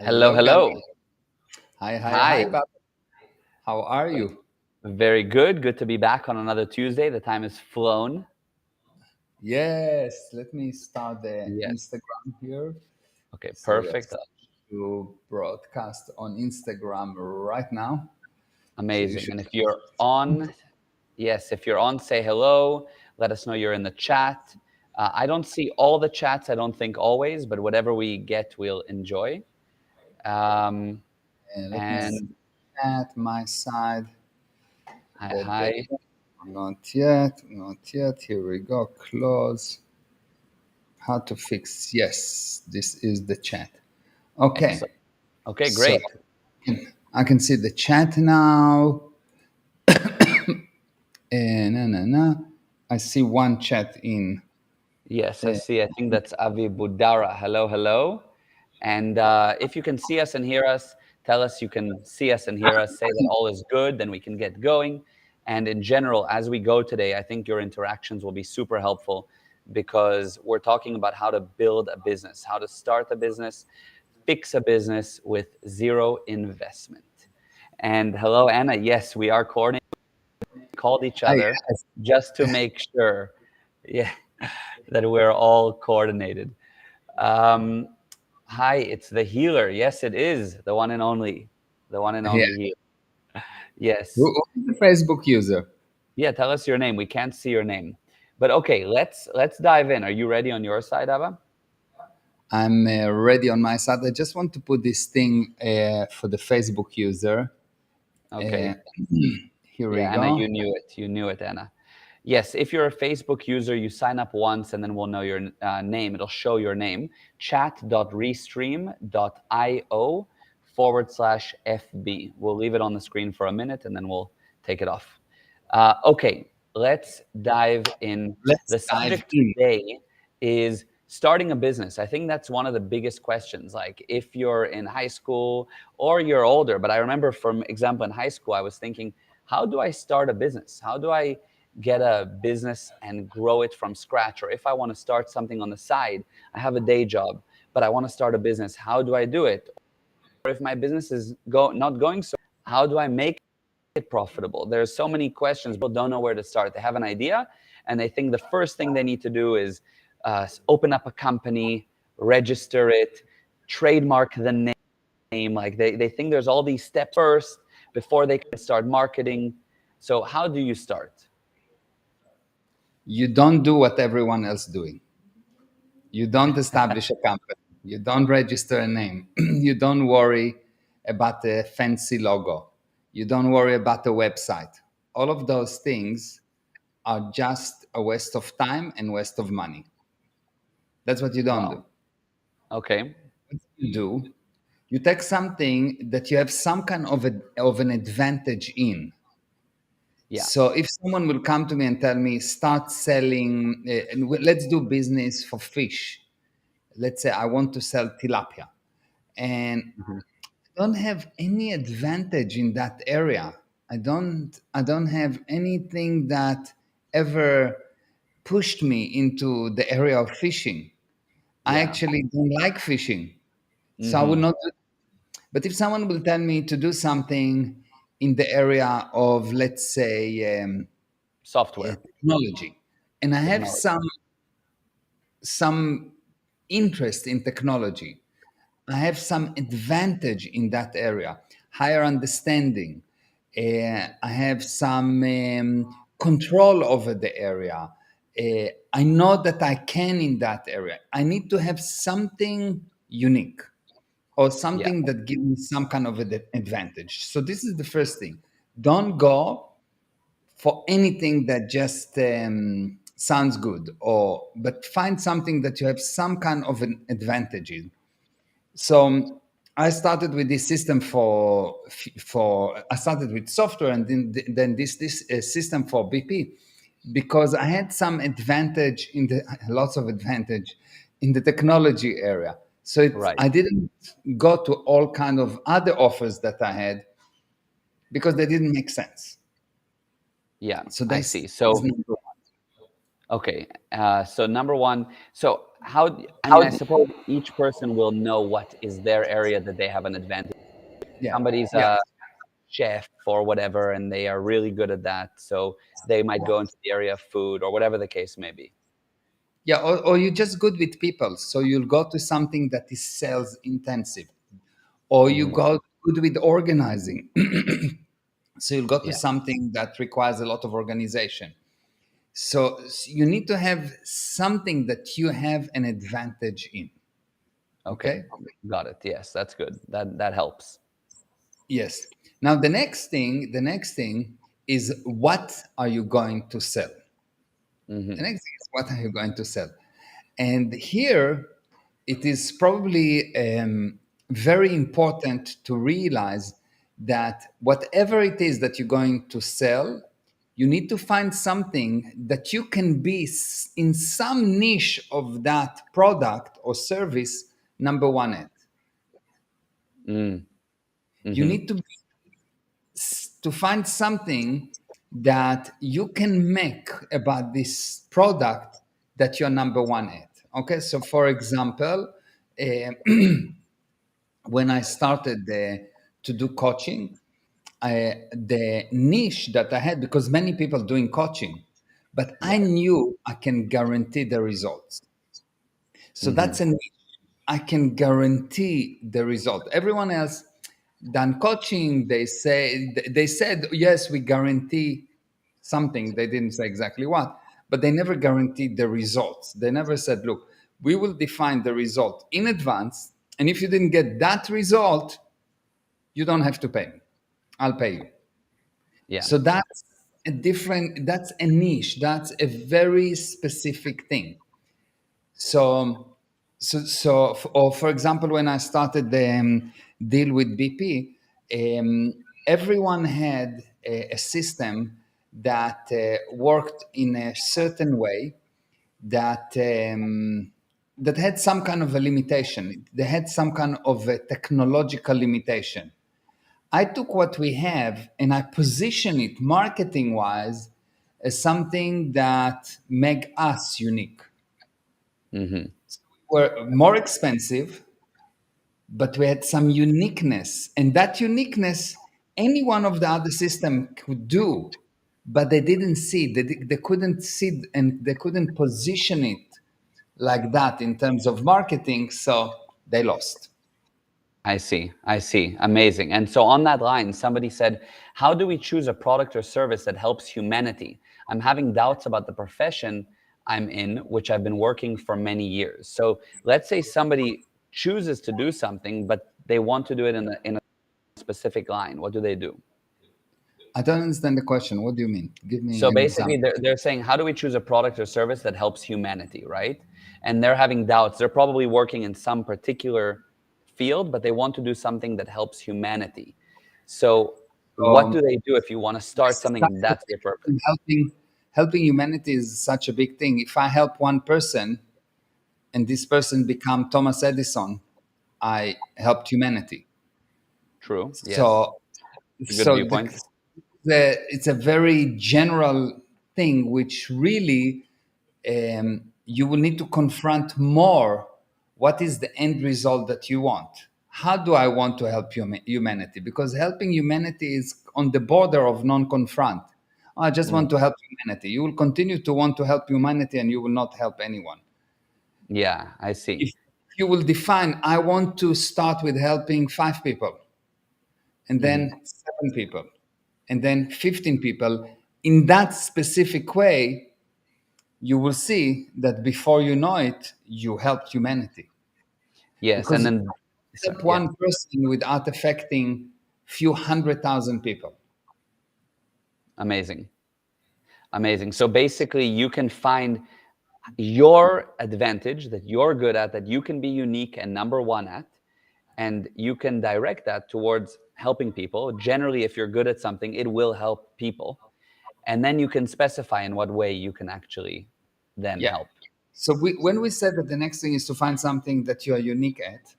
Hello, Hello, Gabby. hello. Hi, Hi. Bob. How are you? Very good. Good to be back on another Tuesday. The time has flown. Yes, let me start the Yes. Instagram here. Okay, So we are perfect. starting to broadcast on Instagram right now. So you Amazing. should. And if you're on, yes, if you're on, say hello. Let us know you're in the chat. I don't see all the chats, I don't think always, but whatever we get, we'll enjoy. Um, Let me see and at my side. hi, Da, da, hi. da. Not yet. Not yet. Here we go. Close. How to fix? Yes, this is the chat. Okay. Excellent. Okay, So great. I can see the chat now. I see one chat in. Yes, I Uh, see. I think that's Avi Budara. Hello, hello. And if you can see us and hear us, tell us you can see us and hear us. Say that all is good, then we can get going. And in general, as we go today, I think your interactions will be super helpful because we're talking about how to build a business, how to start a business, fix a business with zero investment. And hello, Anna. Yes, we are coordinating. We called each I, other just to make sure. Yeah, that we're all coordinated. Um, Hi, it's the healer. Yes, it is the one and only, the one and yeah. only healer. Yes. Who is the Facebook user? Yeah, tell us your name. We can't see your name. But okay, let's dive in. Are you ready on your side, Abba? I'm ready on my side. I just want to put this thing for the Facebook user. Uh, Okay. here we Yeah, Anna, go. you knew it. You knew it, Anna. Yes, if you're a Facebook user, you sign up once and then we'll know your name. It'll show your name. Chat.restream.io/FB. We'll leave it on the screen for a minute and then we'll take it off. Okay, let's dive in. Let's The dive subject in. today is starting a business. I think that's one of the biggest questions. Like if you're in high school or you're older, but I remember, for example, in high school, I was thinking, how do I start a business? How do I get a business and grow it from scratch? Or if I want to start something on the side, I have a day job, but I want to start a business, how do I do it? Or if my business is not going so, how do I make it profitable? There's so many questions. People don't know where to start. They have an idea and they think the first thing they need to do is open up a company, register it, trademark the name. Like they think there's all these steps first before they can start marketing. So how do you start? You don't do what everyone else doing. You don't establish a company. You don't register a name. You don't worry about a fancy logo. You don't worry about a website. All of those things are just a waste of time and waste of money. That's what you don't do. Wow. Okay. What you do, you take something that you have some kind of an advantage in. Yeah. So if someone will come to me and tell me, start selling, let's do business for fish. Let's say I want to sell tilapia, and Mhm. I don't have any advantage in that area. I don't have anything that ever pushed me into the area of fishing. I Yeah. actually don't like fishing. So I will Hmm. not do. But if someone will tell me to do something in the area of, let's say, Software technology, and I have technology. some interest in technology, I have some advantage in that area, higher understanding. I have some control over the area. I know that I can in that area. I need to have something unique or Yeah. something that gives me some kind of an advantage. So this is the first thing. Don't go for anything that just sounds good, or but find something that you have some kind of an advantage in. So I started with this system for I started with software, and then this system for BP, because I had some advantage in the lots of advantage in the technology area. So Right. I didn't go to all kind of other offers that I had because they didn't make sense. Yeah, So I this see. is So number one. okay. So number one. So I mean, I suppose each person will know what is their area that they have an advantage. Yeah, Somebody's yeah, a chef or whatever, and they are really good at that, so they might go into the area of food or whatever the case may be. yeah. Or you're just good with people, so you'll go to something that is sales intensive, or you Mhm. go good with organizing, so you'll go to Yeah. something that requires a lot of organization. So you need to have something that you have an advantage in. Okay. Okay. Got it. Yes, that's good. That helps. Yes. Now the next thing is, what are you going to sell? The Mhm. next thing is, what are you going to sell? And here it is probably very important to realize that whatever it is that you're going to sell, you need to find something that you can be in some niche of that product or service number one at. Mm. You Mhm. need to find something that you can make about this product that you're number one at. Okay, so for example, when I started to do coaching, the niche that I had, because many people doing coaching, but I Yeah. knew I can guarantee the results. So Mhm. that's a niche. I can guarantee the result. Everyone else done coaching, they said yes, we guarantee something. They didn't say exactly what, but they never guaranteed the results. They never said, look, we will define the result in advance, and if you didn't get that result, you don't have to pay me. I'll pay you. Yeah. So that's a niche. That's a very specific thing. So, or for example, when I started the deal with BP, everyone had a system that worked in a certain way that that had some kind of a limitation. They had some kind of a technological limitation. I took what we have and I position it marketing wise as something that make us unique. Mhm. Were more expensive, but we had some uniqueness. And that uniqueness, any one of the other system could do, but they didn't see it. They couldn't see it, and they couldn't position it like that in terms of marketing. So they lost. I see. I see. Amazing. And so on that line, somebody said, "How do we choose a product or service that helps humanity? I'm having doubts about the profession I'm in, which I've been working for many years." So let's say somebody chooses to do something, but they want to do it in a specific line. What do they do? I don't understand the question. What do you mean? Give me So an basically, example. they're saying, how do we choose a product or service that helps humanity, right? And they're having doubts. They're probably working in some particular field, but they want to do something that helps humanity. So, what So do they do if you want to start this is something such and a that's their big purpose? thing. Helping humanity is such a big thing. If I help one person and this person become Thomas Edison, I helped humanity. True. Yes. So, A good so viewpoint. it's a very general thing, which really you will need to confront more. What is the end result that you want? How do I want to help humanity? Because helping humanity is on the border of non-confront. I just Mm. want to help humanity. You will continue to want to help humanity, and you will not help anyone. Yeah, I see. If you will define, I want to start with helping 5 people, and Hmm. then 7 people, and then 15 people, in that specific way, you will see that before you know it, you helped humanity. Yes, and Because you then, sorry, help yeah, one person without affecting few 100,000 people. amazing, amazing. So basically, you can find your advantage that you're good at, that you can be unique and number one at, and you can direct that towards helping people. Generally, if you're good at something, it will help people. And then you can specify in what way you can actually then Yeah. help. So when we said that the next thing is to find something that you are unique at,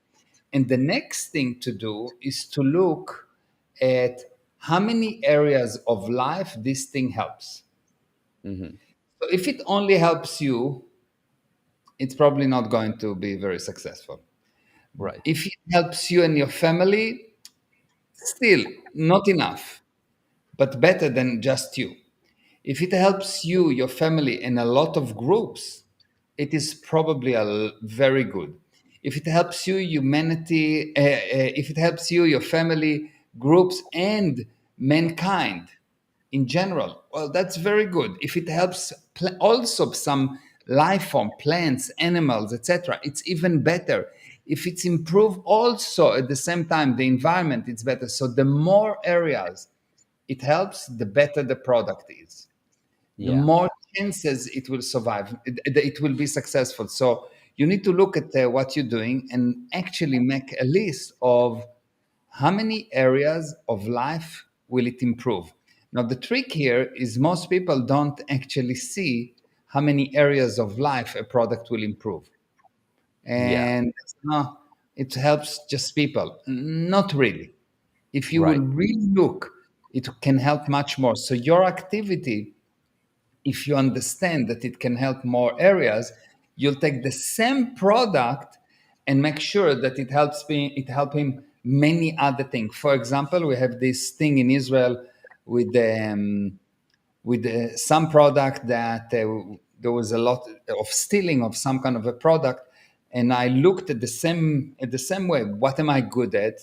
and the next thing to do is to look at how many areas of life this thing helps. Hmm. So if it only helps you it's probably not going to be very successful. Right. If it helps you and your family, still not enough, but better than just you. If it helps you, your family, and a lot of groups, it is probably very good. If it helps you, humanity, if it helps you, your family, groups, and mankind in general, well, that's very good. If it helps also some life form, plants, animals, etc., it's even better. If it's improve also at the same time the environment, it's better. So the more areas it helps, the better the product is, the Yeah. more chances it will survive, it will be successful. So you need to look at what you're doing and actually make a list of how many areas of life will it improve. Now the trick here is most people don't actually see how many areas of life a product will improve, Yeah. and it helps just people, not really. If you will Right. really look, it can help much more. So your activity, if you understand that it can help more areas, you'll take the same product and make sure that it help him many other things. For example, we have this thing in Israel with some product that there was a lot of stealing of some kind of a product, and I looked at the same way. What am I good at?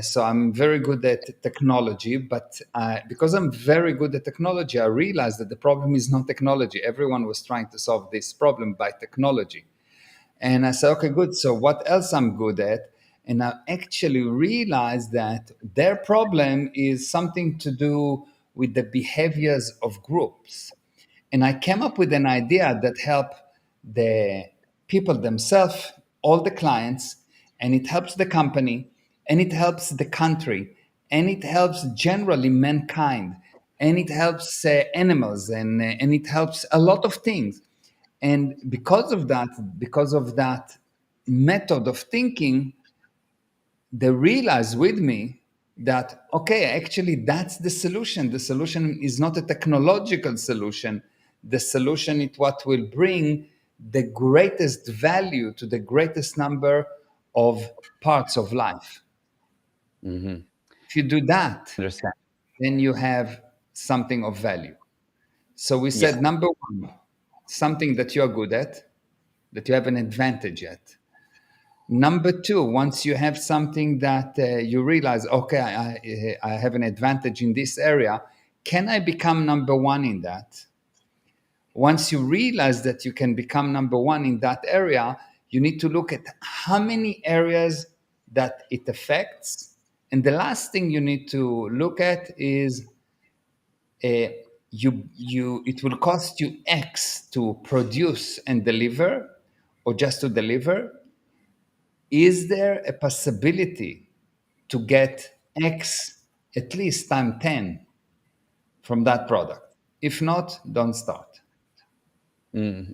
So I'm very good at technology, but because I'm very good at technology, I realized that the problem is not technology. Everyone was trying to solve this problem by technology. And I said, okay, good. So what else I'm good at? And I actually realized that their problem is something to do with the behaviors of groups. And I came up with an idea that helped the people themselves, all the clients, and it helps the company, and it helps the country, and it helps generally mankind, and it helps animals, and it helps a lot of things. And because of that method of thinking, they realized with me that, okay, actually that's the solution. The solution is not a technological solution. The solution is what will bring the greatest value to the greatest number of parts of life. Mm-hmm. If you do that, Understand. then you have something of value. So we Yeah. said number one, something that you're good at, that you have an advantage at. Number two, once you have something that you realize, okay, I have an advantage in this area, can I become number one in that? Once you realize that you can become number one in that area, you need to look at how many areas that it affects. And the last thing you need to look at is uh, it will cost you X to produce and deliver, or just to deliver. Is there a possibility to get X at least time 10 from that product? If not, don't start.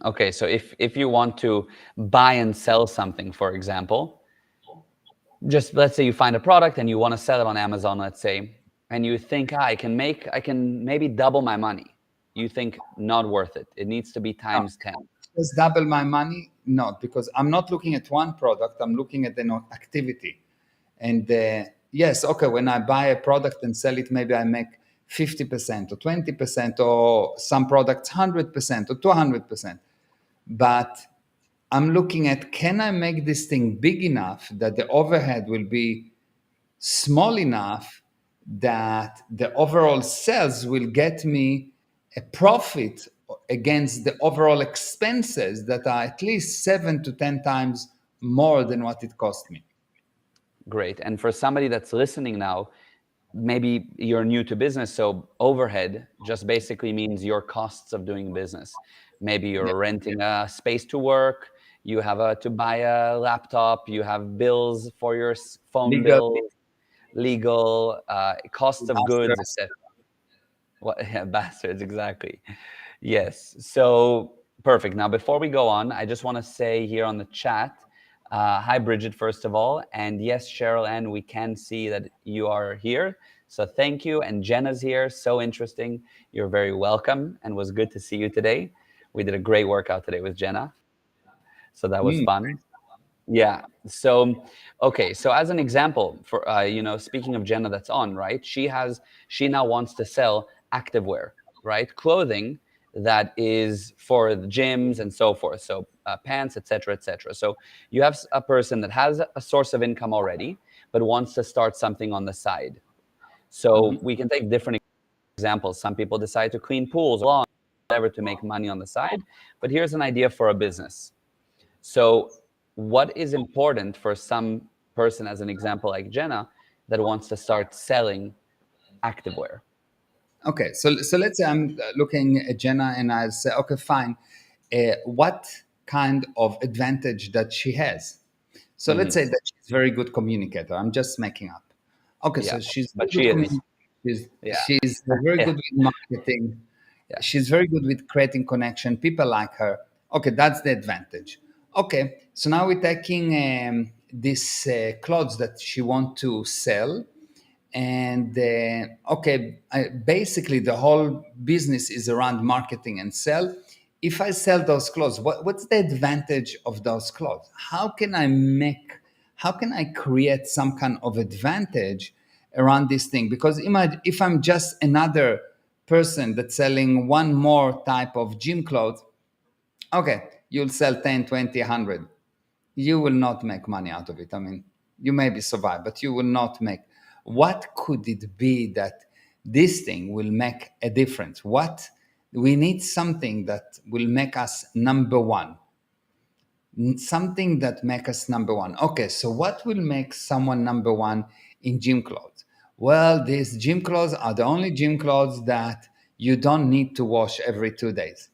Okay. So if you want to buy and sell something, for example, just let's say you find a product and you want to sell it on Amazon, let's say, and you think, I can maybe double my money. You think not worth it. It needs to be No, times 10. just double my money? No, because I'm not looking at one product, I'm looking at an activity. And yes, okay, when I buy a product and sell it, maybe I make 50% or 20%, or some products 100% or 200%. But I'm looking at, can I make this thing big enough that the overhead will be small enough that the overall sales will get me a profit against the overall expenses that are at least 7 to 10 times more than what it cost me. Great. And for somebody that's listening now, maybe you're new to business, so overhead just basically means your costs of doing business. Maybe Yeah. you're renting a space to work, you have to buy a laptop, you have bills for your phone Legal bill, legal costs of goods, masters. etc. What? Yeah, bastards, exactly. Yes. So perfect. Now, before we go on, I just want to say here on the chat, hi, Bridget, first of all. And yes, Cheryl Ann, we can see that you are here. So thank you. And Jenna's here. So interesting. You're very welcome and was good to see you today. We did a great workout today with Jenna. So that was Mm, fun. Yeah. So, okay. So as an example, for speaking of Jenna, that's on, right? She now wants to sell activewear, right? Clothing that is for the gyms and so forth. So pants, etc., etc. So you have a person that has a source of income already, but wants to start something on the side. So mhm. we can take different examples. Some people decide to clean pools, whatever, to make money on the side. But here's an idea for a business. So, what is important for some person, as an example, like Jenna, that wants to start selling activewear? Okay, so let's say I'm looking at Jenna and I say, okay, fine. What kind of advantage that she has? So let's Hmm. say that she's very good communicator. I'm just making up. Okay, Yeah, so she's but very she good is. communicator. Yeah, She's very yeah, good with marketing. yeah. She's very good with creating connection. People like her. Okay, that's the advantage. Okay, so now we're taking this clothes that she want to sell, and okay, basically the whole business is around marketing and sell. If I sell those clothes, what's the advantage of those clothes? How can I create some kind of advantage around this thing? Because imagine if I'm just another person that's selling one more type of gym clothes. Okay, you'll sell 10, 20, 100. You will not make money out of it. I mean, you maybe survive, but you will not make. What could it be that this thing will make a difference? What we need something that will make us number one, something that make us number one. Okay, so what will make someone number one in gym clothes? Well, these gym clothes are the only gym clothes that you don't need to wash every 2 days,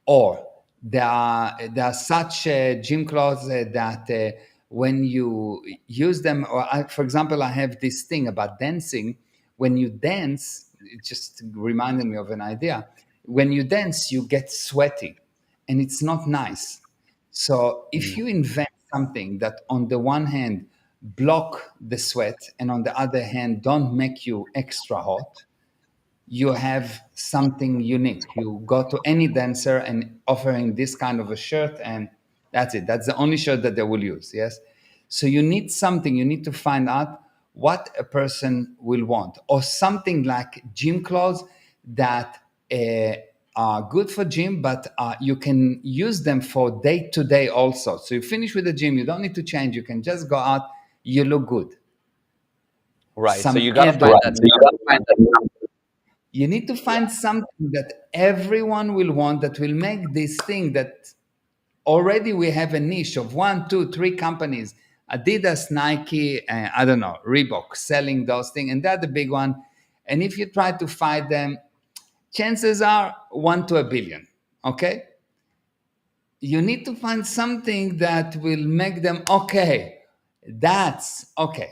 or there are such gym clothes that when you use them, or for example, I have this thing about dancing. When you dance, it just reminded me of an idea. When you dance, you get sweaty, and it's not nice. So if Mm. you invent something that on the one hand block the sweat and on the other hand don't make you extra hot, you have something unique. You go to any dancer and offering this kind of a shirt, and that's it. That's the only shirt that they will use. Yes. So you need something. You need to find out what a person will want, or something like gym clothes that are good for gym, but you can use them for day to day also. So you finish with the gym, you don't need to change. You can just go out. You look good. Right. So Some you got to find everyone. that number one. You need to Yeah. find something that everyone will want, that will make this thing that already we have a niche of one, two, three companies, Adidas, Nike, I don't know, Reebok, selling those things, and they're the big one. And if you try to fight them, chances are 1 to 1 billion. Okay, you need to find something that will make them okay. That's okay.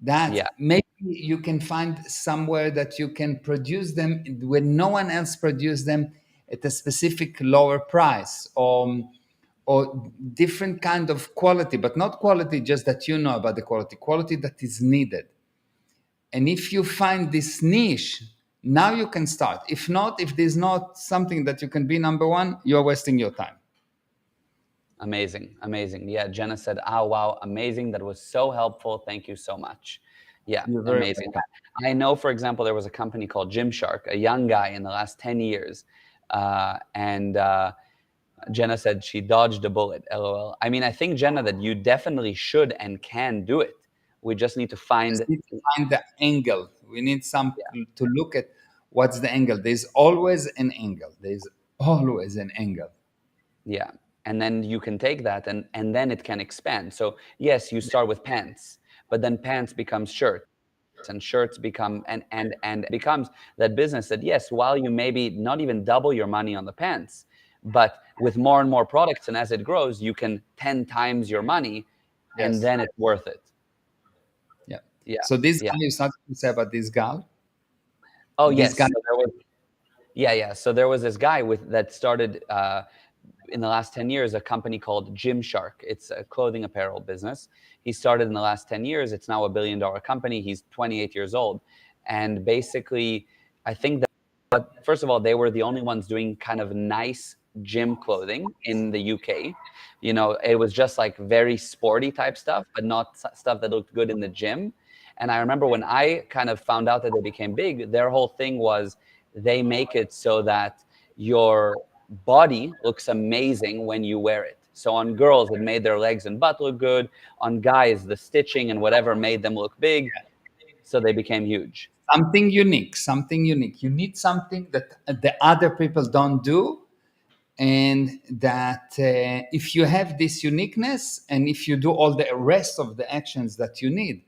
That Yeah. maybe you can find somewhere that you can produce them when no one else produce them at a specific lower price, or different kind of quality, but not quality just that you know about the quality that is needed. And if you find this niche, now you can start. If not, if there's not something that you can be number one, you're wasting your time. Amazing. Amazing. Yeah. Jenna said, "Oh, wow. Amazing. That was so helpful. Thank you so much." Yeah. You're very Amazing. welcome. I know, for example, there was a company called Gymshark, a young guy in the last 10 years. And Jenna said she dodged a bullet. LOL. I mean, I think, Jenna, that you definitely should and can do it. We just need to Just find, need to find the angle. We need some to look at what's the angle. There's always an angle. There's always an angle. yeah. And then you can take that, and then it can expand. So, yes, you start with pants, but then pants becomes shirts, and shirts become, and it becomes that business that, yes, while you maybe not even double your money on the pants, but with more and more products, and as it grows, you can 10 times your money, and Yes. then it's worth it. Yeah. Yeah. So this Yeah. guy, you started to say about this guy. Oh, This yes. guy. So there was, yeah, yeah. So there was this guy that started in the last 10 years a company called Gymshark. It's a clothing apparel business. He started in the last 10 years. It's now $1 billion company. He's 28 years old. And basically, I think that, first of all, they were the only ones doing kind of nice gym clothing in the UK. You know, it was just like very sporty type stuff, but not stuff that looked good in the gym. And I remember when I kind of found out that they became big, their whole thing was they make it so that your body looks amazing when you wear it. So on girls, it made their legs and butt look good. On guys, the stitching and whatever made them look big. So they became huge. Something unique, something unique. You need something that the other people don't do, and that if you have this uniqueness, and if you do all the rest of the actions that you need,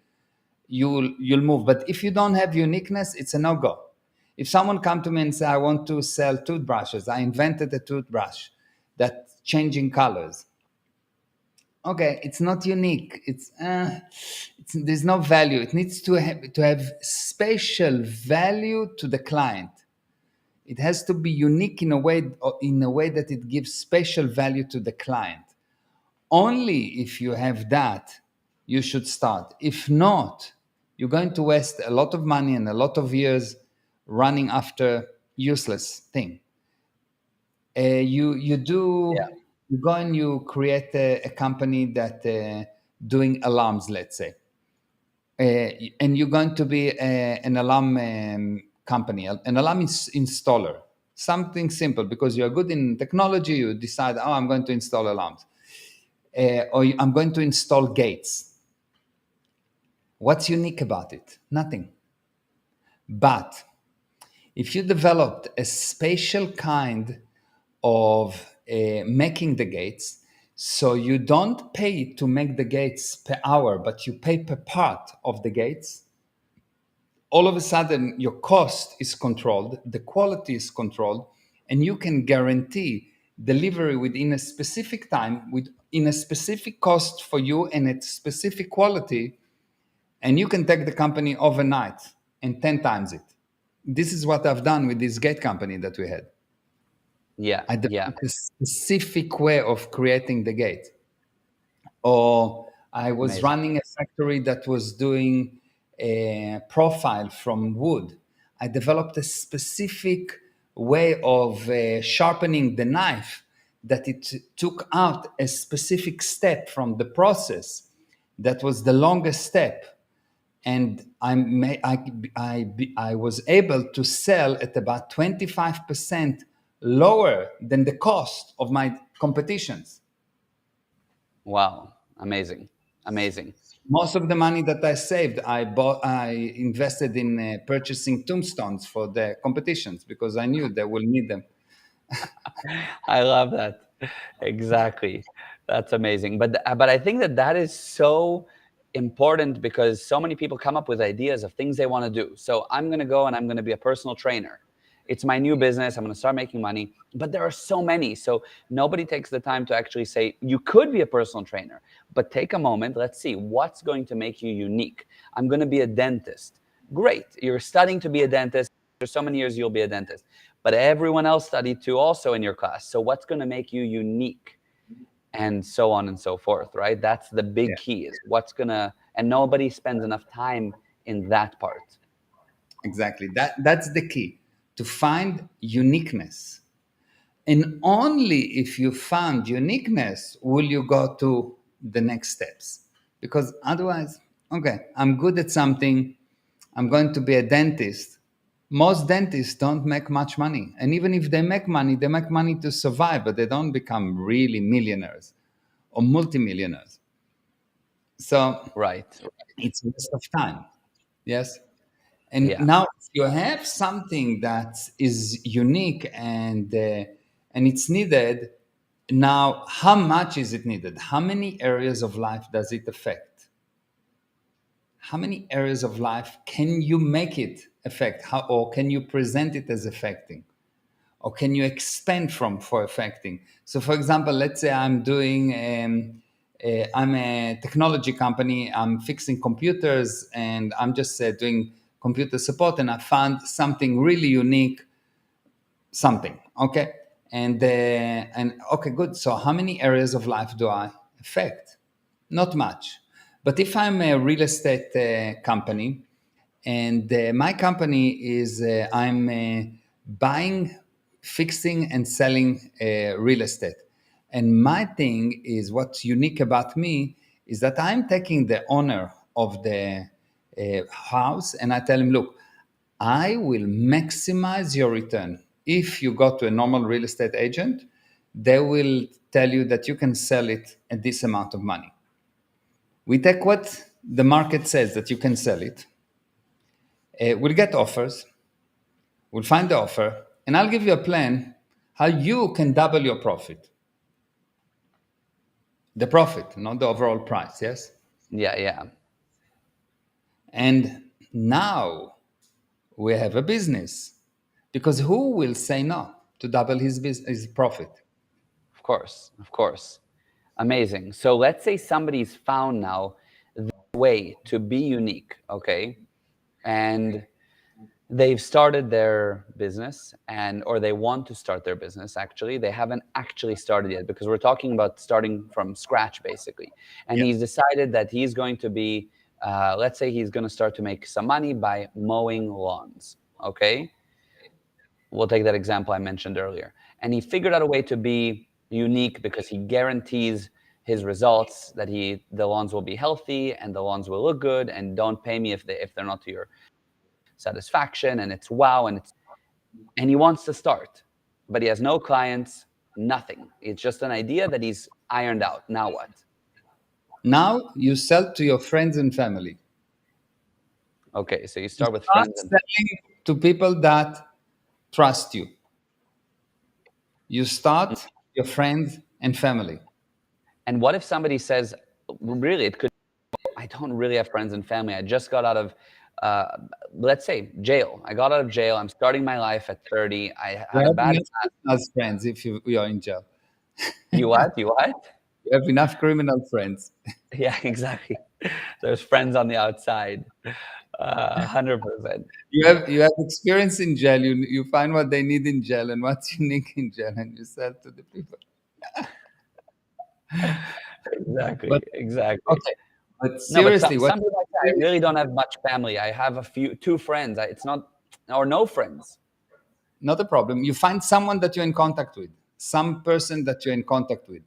you'll move. But if you don't have uniqueness, it's a no-go. If someone come to me and say, I want to sell toothbrushes, I invented a toothbrush that's changing colors. Okay, it's not unique. There's no value. It needs to have spatial value to the client. It has to be unique in a way that it gives spatial value to the client. Only if you have that, you should start. If not, you're going to waste a lot of money and a lot of years running after useless thing. You do Yeah. you go and you create a company that doing alarms, let's say, and you're going to be an alarm company, an alarm installer, something simple, because you're good in technology. You decide, oh, I'm going to install alarms, or I'm going to install gates. What's unique about it? Nothing. But if you developed a spatial kind of making the gates, so you don't pay to make the gates per hour, but you pay per part of the gates, all of a sudden your cost is controlled, the quality is controlled, and you can guarantee delivery within a specific time, in a specific cost for you and at specific quality, and you can take the company overnight and 10 times it. This is what I've done with this gate company that we had. Yeah. I Yeah. developed a specific way of creating the gate. Or I was Amazing. running a factory that was doing a profile from wood. I developed a specific way of sharpening the knife, that it took out a specific step from the process that was the longest step. And I was able to sell at about 25% lower than the cost of my competitions. Wow. Amazing. Amazing. Most of the money that I saved, I invested in purchasing tombstones for the competitions, because I knew they will need them. I love that. Exactly. That's amazing. But I think that that is so important because so many people come up with ideas of things they want to do. So I'm going to go and I'm going to be a personal trainer. It's my new business. I'm going to start making money. But there are so many. So nobody takes the time to actually say, you could be a personal trainer, but take a moment. Let's see what's going to make you unique. I'm going to be a dentist. Great. You're studying to be a dentist. For so many years, you'll be a dentist. But everyone else studied too also in your class. So what's going to make you unique? And so on and so forth, right? That's the big Yeah, key is what's going to, and nobody spends enough time in that part. exactly. That's the key, to find uniqueness. And only if you found uniqueness will you go to the next steps. Because otherwise, okay, I'm good at something, I'm going to be a dentist. Most dentists don't make much money. And even if they make money to survive, but they don't become really millionaires or multimillionaires. So Right. it's a waste of time. Yes. And Yeah. now, if you have something that is unique and it's needed, now how much is it needed? How many areas of life does it affect? How many areas of life can you make it affect? Or can you present it as affecting? Or can you expand from for affecting? So, for example, let's say I'm a technology company. I'm fixing computers, and I'm just doing computer support. And I found something really unique, something. Okay, and okay, good. So, how many areas of life do I affect? Not much. But if I'm a real estate company, and my company is I'm buying fixing and selling real estate. And my thing is, what's unique about me is that I'm taking the owner of the house and I tell him, look, I will maximize your return. If you go to a normal real estate agent, they will tell you that you can sell it at this amount of money. We take what the market says that you can sell it. We'll get offers. We'll find the offer, and I'll give you a plan how you can double your profit. The profit, not the overall price, yes? Yeah, yeah. And now we have a business. Because who will say no to double his profit? Of course, of course. Amazing. So let's say somebody's found now the way to be unique, okay? And they've started their business and or they want to start their business. Actually, they haven't actually started yet, because we're talking about starting from scratch basically. And Yeah. he's decided that he's going to be let's say he's going to start to make some money by mowing lawns, okay? We'll take that example I mentioned earlier. And he figured out a way to be unique because he guarantees his results, that the lawns will be healthy and the lawns will look good, and don't pay me if they're not to your satisfaction, and it's wow, and he wants to start, but he has no clients, nothing. It's just an idea that he's ironed out. Now what? Now you sell to your friends and family. Okay, so you You start with start friends selling to people that trust you. You start your friends and family. and what if somebody says, really, it could, I don't really have friends and family. I just got out of, uh, let's say, jail. I got out of jail. I'm starting my life at 30. I You had a have bad enough past. criminals friends if you are in jail. You what? You what? You have enough criminal friends. Yeah, exactly. There's friends on the outside. 100%. You have experience in jail. You find what they need in jail and what's unique in jail, and you sell to the people. Exactly. But Exactly. okay, but No, but seriously, what some people like that, I really don't have much family. I have two friends. It's not, or no friends. not a problem. You find someone that you're in contact with, some person that you're in contact with,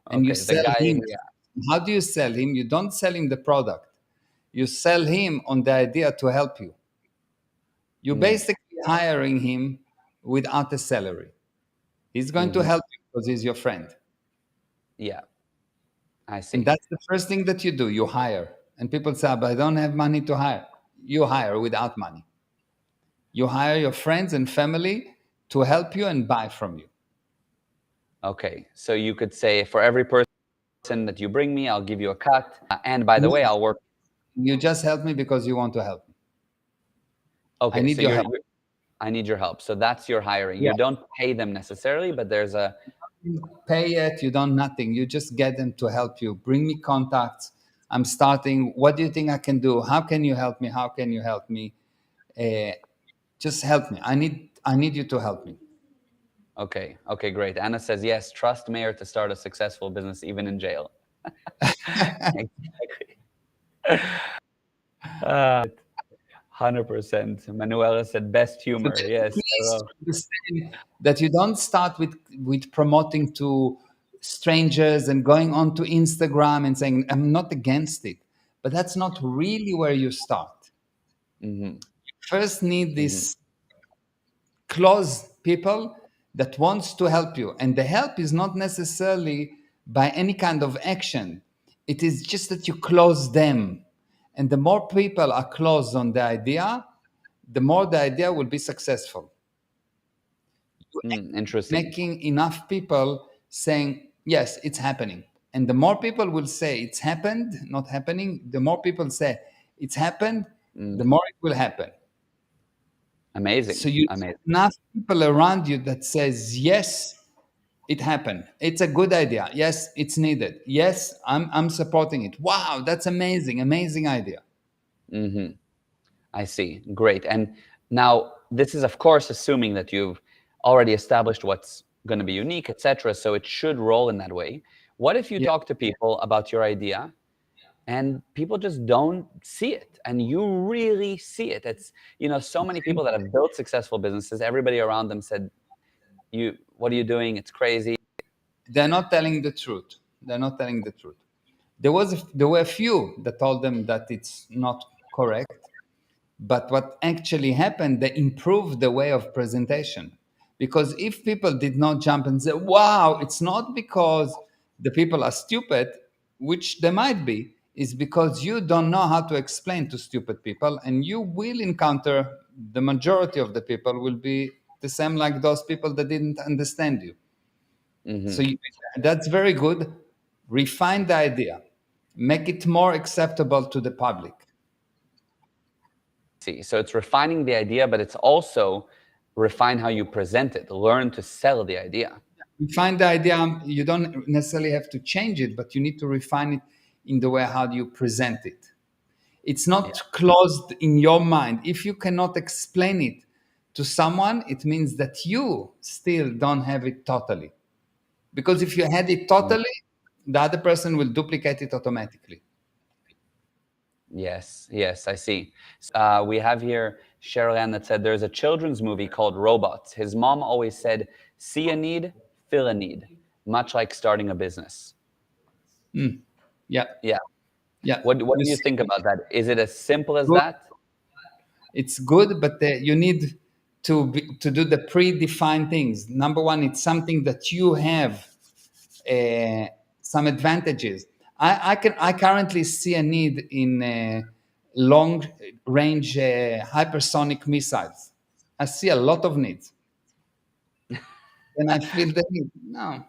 and you Okay, the sell guy, him. yeah. How do you sell him? You don't sell him the product. You sell him on the idea to help you. You're Mm, basically hiring him without a salary. He's going to hmm. help you because he's your friend. Yeah, I And see. that's the first thing that you do. You hire. And people say, but I don't have money to hire. You hire without money. You hire your friends and family to help you and buy from you. Okay, so you could say, for every person that you bring me, I'll give you a cut. And by the No, way, I'll work. you just help me because you want to help me. I Okay, need so your help. I need your help. So that's your hiring. Yeah. You don't pay them necessarily, but there's a, You pay it, you don't nothing. You just get them to help you. Bring me contacts. I'm starting. What do you think I can do? How can you help me? How can you help me? Uh, just help me. I need you to help me. okay, okay, great. Anna says, yes, trust Mayor to start a successful business even in jail. Exactly. 100%. Manuela said, best So humor. just Yes, I please will. understand that you don't start with promoting to strangers and going on to Instagram and saying I'm not against it, but that's not really where you start. Hmm. First, need Hmm. this close people that wants to help you, and the help is not necessarily by any kind of action. It is just that you close them, and the more people are closed on the idea, the more the idea will be successful. Mm, interesting. Making enough people saying yes, it's happening, and the more people will say it's happened, not happening, the more people say it's happened, Mm, the more it will happen. So amazing. you Amazing. need enough people around you that says yes, it happened, it's a good idea, yes, it's needed, yes, I'm supporting it, wow, that's amazing, amazing idea. Hmm. I see. Great. And now this is, of course, assuming that you've already established what's going to be unique, etc. So it should roll in that way. What if you Yeah, talk to people about your idea and people just don't see it, and you really see it? It's, so many people that have built successful businesses, everybody around them said, what are you doing? It's crazy. They're not telling the truth. They're not telling the truth. There were a few that told them that it's not correct, but what actually happened, they improved the way of presentation. Because if people did not jump and say, wow, it's not because the people are stupid, which they might be, is because you don't know how to explain to stupid people, and you will encounter the majority of the people will be the same like those people that didn't understand you. So Hmm. that's very good. Refine the idea, make it more acceptable to the public. See, so it's refining the idea, but it's also refine how you present it. Learn to sell the idea. Refine the idea. You don't necessarily have to change it, but you need to refine it in the way how you present it. It's Yeah. not closed in your mind. If you cannot explain it to someone, it means that you still don't have it totally. Because if you had it Mm. totally, the other person will duplicate it automatically. Yes, yes, I see. We have here Cheryl Ann that said there's a children's movie called Robots. His mom always said, see a need, fill a need, much like starting a business. Mm. Yeah, Yeah. yeah. What You do you see, think about that? Is it as simple as good. that? It's good, but you need to do the predefined things. Number one, it's something that you have uh, some advantages. I currently see a need in long range hypersonic missiles. I see a lot of needs, and I feel the need. No,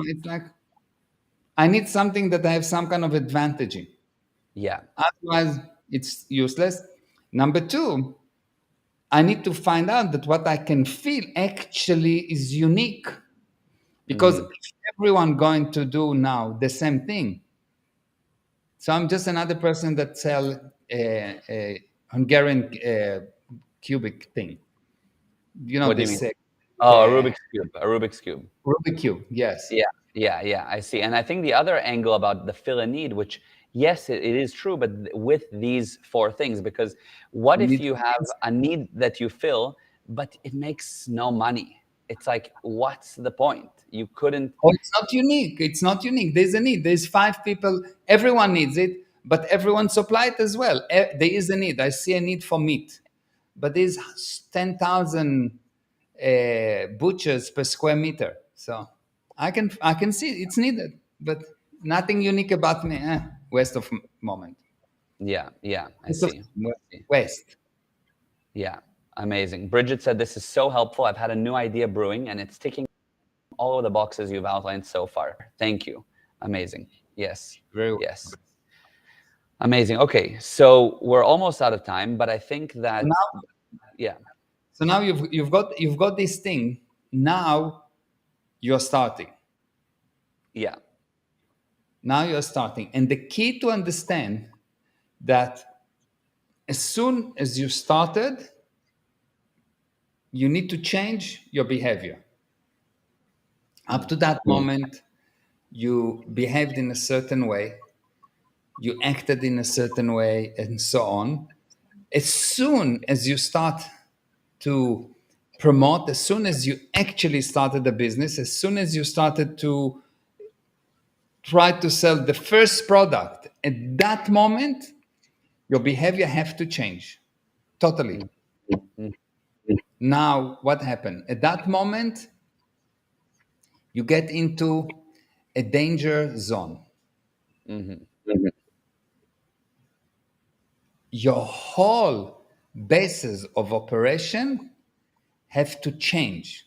it's like I need something that I have some kind of advantage in. Yeah. Otherwise, it's useless. Number two, I need to find out that what I can feel actually is unique. Because Hmm. if everyone going to do now the same thing, so I'm just another person that sell a Hungarian cubic thing. What do you mean? This Oh, a Rubik's Cube, a Rubik's Cube. Rubik cube. Yes, Yeah, yeah, yeah, I see. And I think the other angle about the fill a need, which yes, it is true, but with these four things, because what you if need you to. have a need that you fill, but it makes no money? It's like, what's the point? You couldn't. Oh, it's not unique. It's not unique. There's a need. There's five people. Everyone needs it, but everyone supply it as well. There is a need. I see a need for meat, but there's 10,000 butchers per square meter. So I can see it's needed, but nothing unique about me. Waste of moment. Yeah, yeah, I Waste of see. time. I see. Waste. Yeah, amazing. Bridget said this is so helpful. I've had a new idea brewing, and it's ticking all of the boxes you've outlined so far. Thank you. Amazing. Yes, Very well. yes. Amazing. Okay, so we're almost out of time, but I think So that, now, yeah, so now you've got this thing. Now you're starting. yeah, Now you're starting. And the key to understand that as soon as you started, you need to change your behavior. Up mm, to that moment, you behaved in a certain way, you acted in a certain way, and so on. As soon as you start to promote, as soon as you actually started the business, as soon as you started to try to sell the first product, at that moment, your behavior have to change totally. mm, mm, Now, what happened? At that moment, you get into a danger zone. mhm, Your whole basis of operation have to change.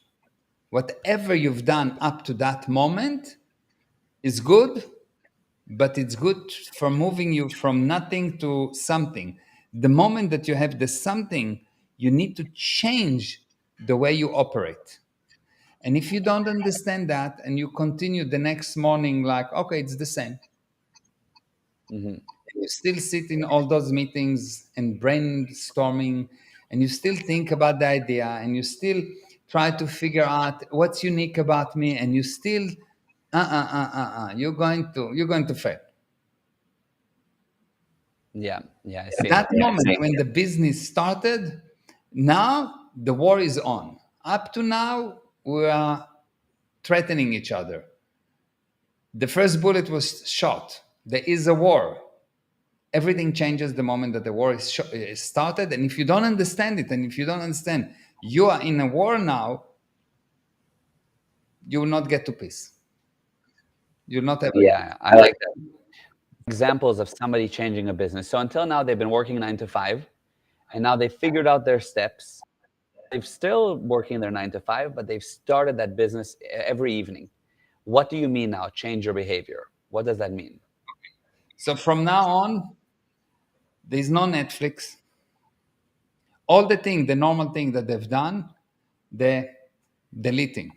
Whatever you've done up to that moment is good, but it's good for moving you from nothing to something. The moment that you have the something, you need to change the way you operate. And if you don't understand that and you continue the next morning like, okay, it's the same, mhm. you still sit in all those meetings and brainstorming, and you still think about the idea, and you still try to figure out what's unique about me, and you still you're going to fail. Yeah, yeah, I At see. that moment when the business started, now the war is on. Up to now, we are threatening each other. The first bullet was shot. There is a war. Everything changes the moment that the war is started. And if you don't understand it, and if you don't understand you are in a war now, you will not get to peace. You'll not ever get. Yeah, I like that. Examples of somebody changing a business. So until now, they've been working 9 to 5, and now they figured out their steps. They've still working their 9 to 5, but they've started that business every evening. What do you mean now? Change your behavior. What does that mean? So from now on, there's no Netflix. All the normal thing that they've done, they're deleting.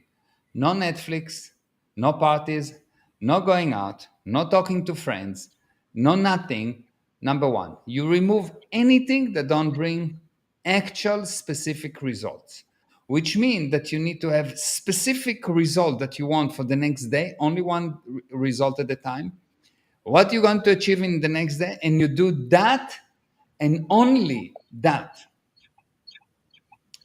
No Netflix, no parties, no going out, no talking to friends, no nothing. Number one, you remove anything that don't bring actual specific results, which mean that you need to have specific result that you want for the next day, only one result at a time. What you're going to achieve in the next day, and you do that and only that,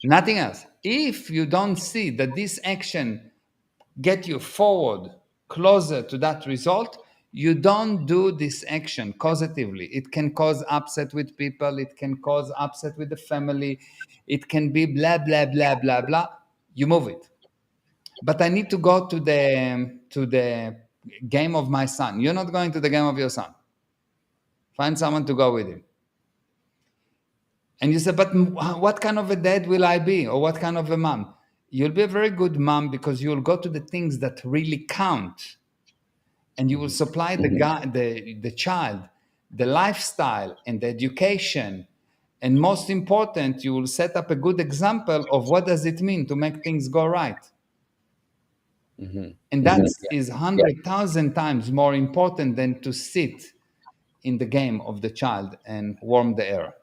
nothing else. If you don't see that this action get you forward closer to that result, you don't do this action causatively. It can cause upset with people, it can cause upset with the family, it can be blah blah blah blah blah. You move it. But I need to go to the game of my son. You're not going to the game of your son. Find someone to go with him. And you say, but what kind of a dad will I be? Or what kind of a mom? You'll be a very good mom because you'll go to the things that really count. And you will Mhm. supply the child, the lifestyle and the education. And most important, you will set up a good example of what does it mean to make things go right. Mhm. And that Yeah. is 100,000 times more important than to sit in the game of the child and warm the air.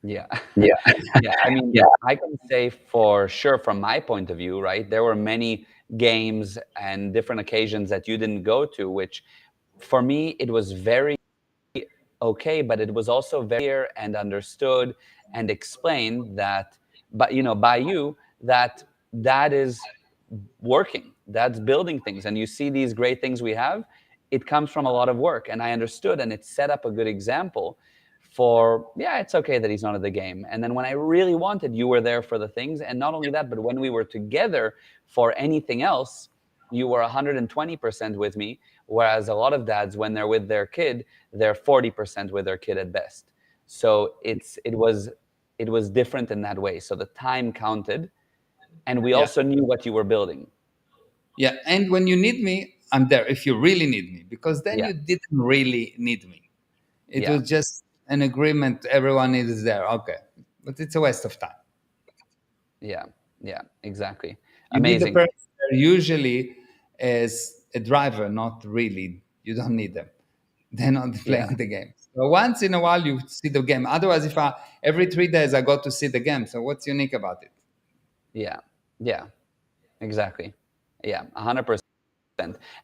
Yeah. Yeah. Yeah. I mean, I can say for sure from my point of view, right? There were many games and different occasions that you didn't go to, which for me, it was very okay, but it was also very clear and understood and explained that, but by you, that is working, that's building things, and you see these great things we have, it comes from a lot of work, and I understood, and it set up a good example for, yeah, it's okay that he's not at the game. And then when I really wanted, you were there for the things, and not only that, but when we were together for anything else, you were 120% with me. Whereas a lot of dads, when they're with their kid, they're 40% with their kid at best. So it was different in that way. So the time counted, and we Yeah. also knew what you were building. Yeah. And when you need me, I'm there if you really need me, because then Yeah, you didn't really need me. It yeah, was just an agreement. Everyone is there. Okay. But it's a waste of time. yeah, yeah, exactly. You need the Amazing. person there usually as a driver, not really. You don't need them. They're not Yeah, playing the game. So once in a while you see the game. Otherwise, if I every 3 days I go to see the game, so what's unique about it? yeah, yeah, exactly. Yeah, 100%.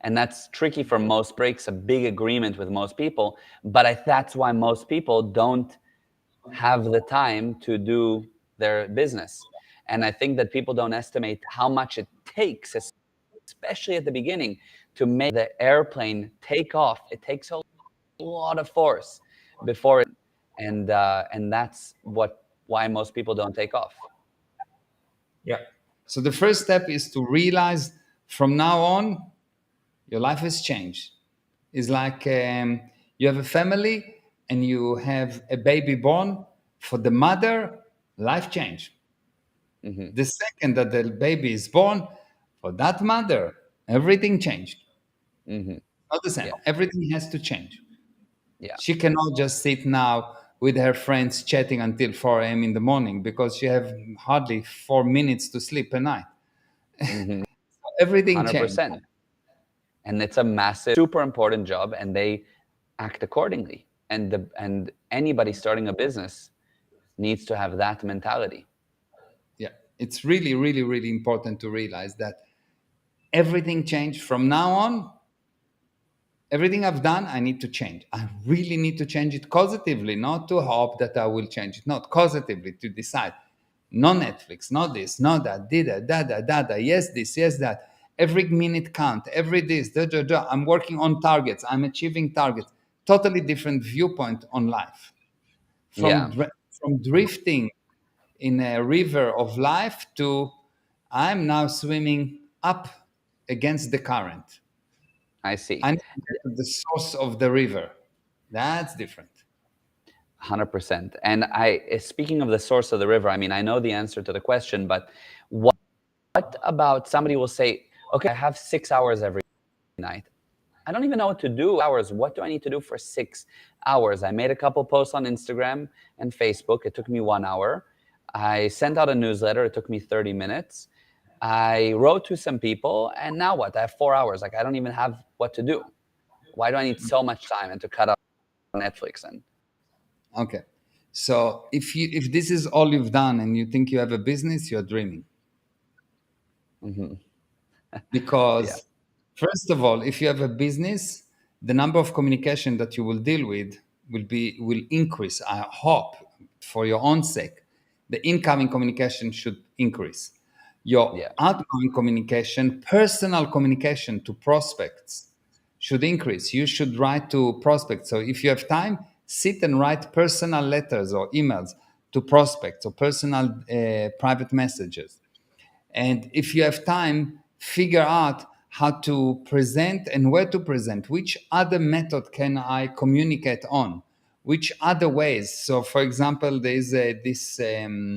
And that's tricky for most breaks, a big agreement with most people. But that's why most people don't have the time to do their business. And I think that people don't estimate how much it takes, especially at the beginning, to make the airplane take off. It takes a lot of force before it, and that's why most people don't take off. Yeah. So the first step is to realize from now on your life has changed. It's like you have a family and you have a baby born. For the mother, life changed. Hmm. The second that the baby is born, for that mother, everything changed. Hmm. Not the same. Yeah, Everything has to change. yeah. She cannot just sit now with her friends chatting until 4 a.m. in the morning because she have hardly 4 minutes to sleep a night. Hmm. Everything changed. 100%. And it's a massive, super important job, and they act accordingly. And anybody starting a business needs to have that mentality. Yeah. It's really, really, really important to realize that everything changed from now on. Everything I've done, I need to change. I really need to change it positively, not to hope that I will change it. Not positively to decide. No Netflix, no this, no that, da, yes, this, yes, that. Every minute count, every this, da, da, da. I'm working on targets, I'm achieving targets. Totally different viewpoint on life. Yeah, From drifting in a river of life to I'm now swimming up against the current. I see. I need to get to the source of the river. That's different. 100%. And speaking of the source of the river, I mean, I know the answer to the question, but what about somebody will say, okay, I have 6 hours every night. I don't even know what to do hours. What do I need to do for 6 hours? I made a couple posts on Instagram and Facebook. It took me 1 hour. I sent out a newsletter. It took me 30 minutes. I wrote to some people, and now what? I have 4 hours. Like, I don't even have what to do. Why do I need so much time and to cut out Netflix? And Okay. So if this is all you've done and you think you have a business, you're dreaming. yeah, Because first of all, if you have a business, the number of communication that you will deal with will increase. I hope for your own sake, the incoming communication should increase. Your yeah, outgoing communication, personal communication to prospects should increase. You should write to prospects. So if you have time, sit and write personal letters or emails to prospects or personal private messages. And if you have time, figure out how to present and where to present. Which other method can I communicate on? Which other ways? So, for example, there is this a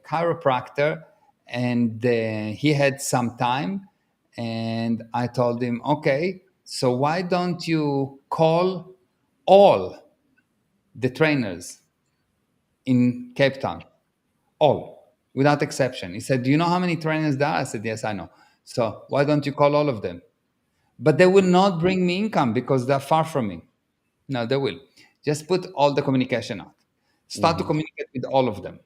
chiropractor, and he had some time, and I told him, okay, so why don't you call all the trainers in Cape Town? All, without exception. He said, do you know how many trainers there are? I said, yes, I know. So why don't you call all of them? But they will not bring me income because they're far from me. No, they will. Just put all the communication out. Start to hmm communicate with all of them.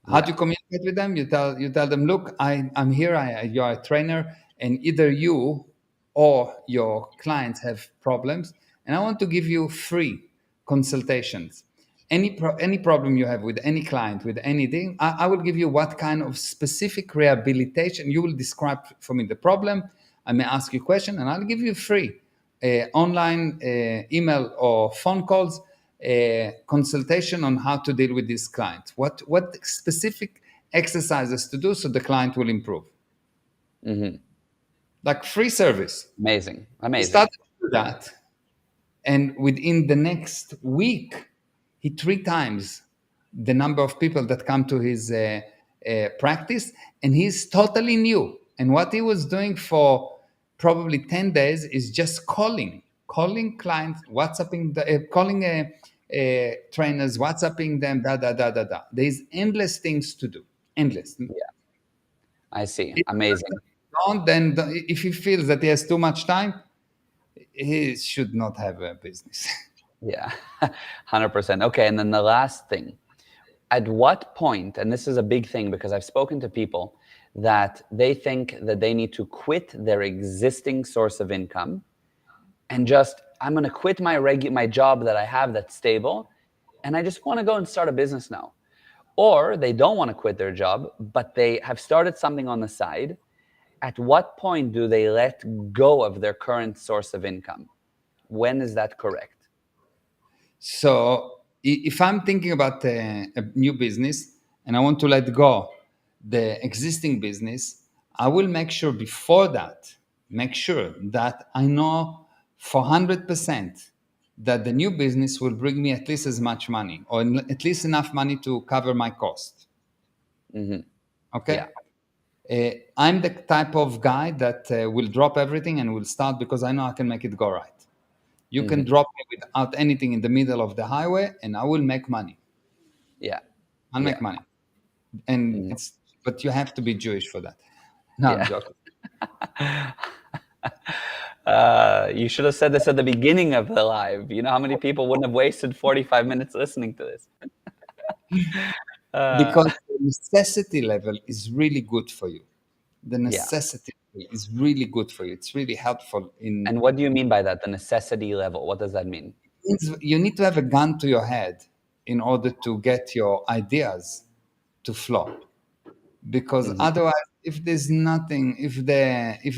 How do yeah, you communicate with them? You tell them, look, I'm here. You're a trainer, and either you or your clients have problems, and I want to give you free consultations. Any problem you have with any client, with anything, I will give you what kind of specific rehabilitation. You will describe for me the problem. I may ask you a question, and I'll give you free online email or phone calls consultation on how to deal with this client. What specific exercises to do so the client will improve. hmm Like free service. amazing, He amazing. started to do that, and within the next week, he three times the number of people that come to his practice, and he's totally new. And what he was doing for probably 10 days is just calling clients, WhatsApping, calling trainers, WhatsApping them, da da da da da. There's endless things to do, endless. Yeah, I see. If he Amazing. don't, then if he feels that he has too much time, he should not have a business. Yeah, 100%. Okay, and then the last thing, at what point, and this is a big thing because I've spoken to people that they think that they need to quit their existing source of income and just, I'm going to quit my job that I have that's stable, and I just want to go and start a business now. Or they don't want to quit their job, but they have started something on the side. At what point do they let go of their current source of income? When is that correct? So if I'm thinking about a new business and I want to let go the existing business, I will make sure before that, make sure that I know for 100% that the new business will bring me at least as much money or at least enough money to cover my cost. hmm Okay? Yeah. I'm the type of guy that will drop everything and will start because I know I can make it go right. You can hmm drop me without anything in the middle of the highway, and I will make money. Yeah. I'll Yeah. make money, and hmm but you have to be Jewish for that. No, I'm Yeah. joking. You should have said this at the beginning of the live. You know how many people wouldn't have wasted 45 minutes listening to this? Uh, Because the necessity level is really good for you. The yeah. necessity level is really good for you. It's really helpful. And what do you mean by that? The necessity level. What does that mean? You need to have a gun to your head in order to get your ideas to flow, because Hmm. otherwise, if there's nothing, if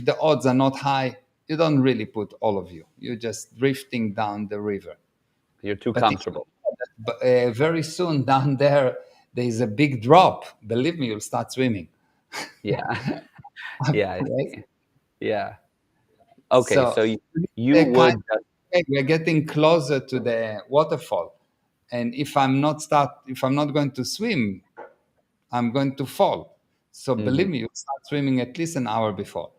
the odds are not high, you don't really put all of you. You're just drifting down the river. You're too But if comfortable. very soon down there is a big drop, believe me, you'll start swimming. Yeah. Yeah, I Yes. see. Yeah. Okay, So so you the kind would just, of, we're getting closer to the waterfall, and if I'm not going to swim, I'm going to fall. So believe mhm. me, you start swimming at least an hour before.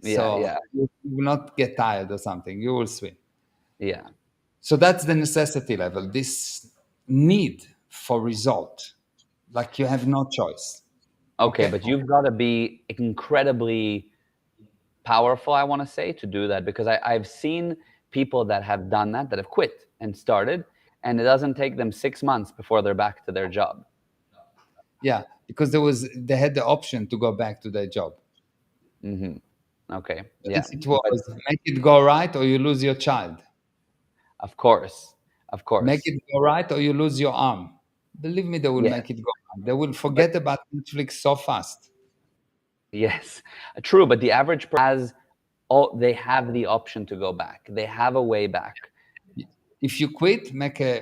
Yeah, So yeah, you will not get tired or something. You will swim. yeah. So that's the necessity level. This need for result, like you have no choice. Okay, Okay. but you've got to be incredibly powerful, I want to say, to do that, because I've seen people that have done that, that have quit and started, and it doesn't take them 6 months before they're back to their job. Yeah, because they had the option to go back to their job. Hmm. Okay, yeah, If it but was make it go right or you lose your child, of course, of make course, it go right or you lose your arm. Believe me, they will yes, make it go right. They will but forget about Netflix so fast. yes, true. But the average person has, oh, they have the option to go back. They have a way back. If you quit, make a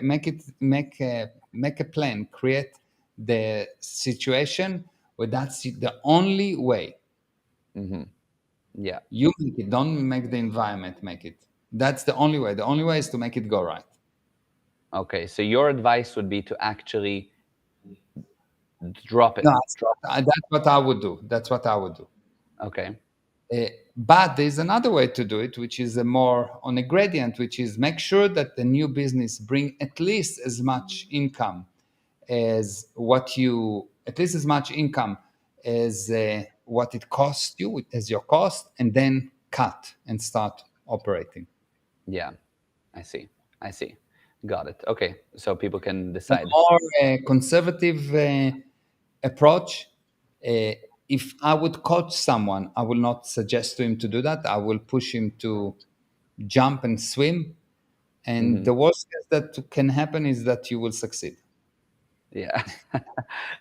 plan, create the situation where that's the only way. Hmm. Yeah. You make it. Don't make the environment make it. That's the only way. The only way is to make it go right. Okay. So your advice would be to actually drop it. No, Drop. that's what I would do. That's what I would do. Okay. But there's another way to do it, which is a more on a gradient, which is make sure that the new business bring at least as much income as what you, at least as much income as what it costs you as your cost, and then cut and start operating. Yeah. I see. I see. Got it. Okay. So people can A decide. more conservative approach. Uh, if I would coach someone, I will not suggest to him to do that. I will push him to jump and swim. And Hmm. the worst case that can happen is that you will succeed. Yeah.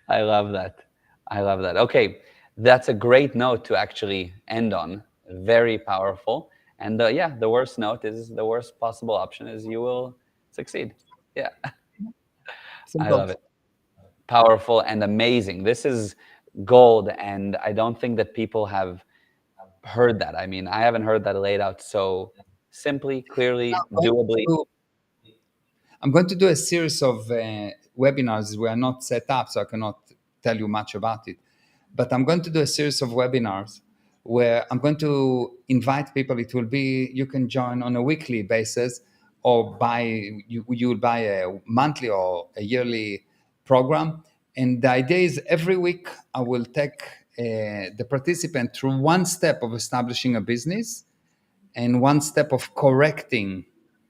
I love that. I love that. Okay. That's a great note to actually end on. Very powerful. And yeah, the worst note is the worst possible option is you will succeed. Yeah. I love Simple. it. Powerful and amazing. This is gold. And I don't think that people have heard that. I mean, I haven't heard that laid out so simply, clearly, I'm going doably. to I'm going to do a series of webinars. We are not set up, so I cannot tell you much about it. But I'm going to do a series of webinars where I'm going to invite people. It will be, you can join on a weekly basis, or you will buy a monthly or a yearly program. And the idea is every week I will take the participant through one step of establishing a business and one step of correcting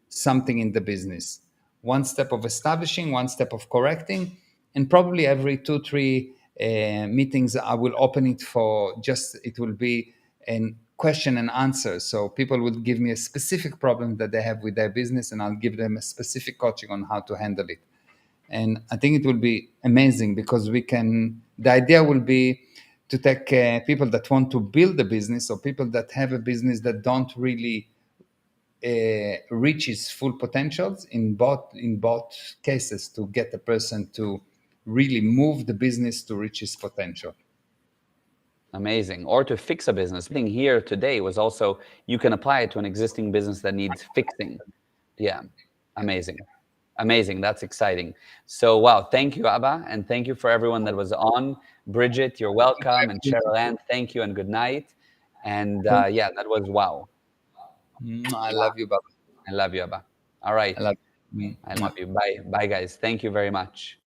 something in the business, one step of establishing, one step of correcting, and probably every 2 3 meetings I will open it for, just it will be a question and answer. So people will give me a specific problem that they have with their business, and I'll give them a specific coaching on how to handle it. And I think it will be amazing because the idea will be to take people that want to build a business, or people that have a business that don't really reach its full potentials, in both cases, to get the person to really move the business to reach its potential. Amazing. Or to fix a business. Thing here today was also you can apply it to an existing business that needs fixing. Yeah. Amazing. Amazing. That's exciting. So, wow. Thank you, Abba. And thank you for everyone that was on. Bridget, you're welcome. And Cheryl Ann, thank you and good night. And Thank yeah, that was wow. you. I love you, Baba. I love you, Abba. All I right. love you. I love you. Bye. Bye, guys. Thank you very much.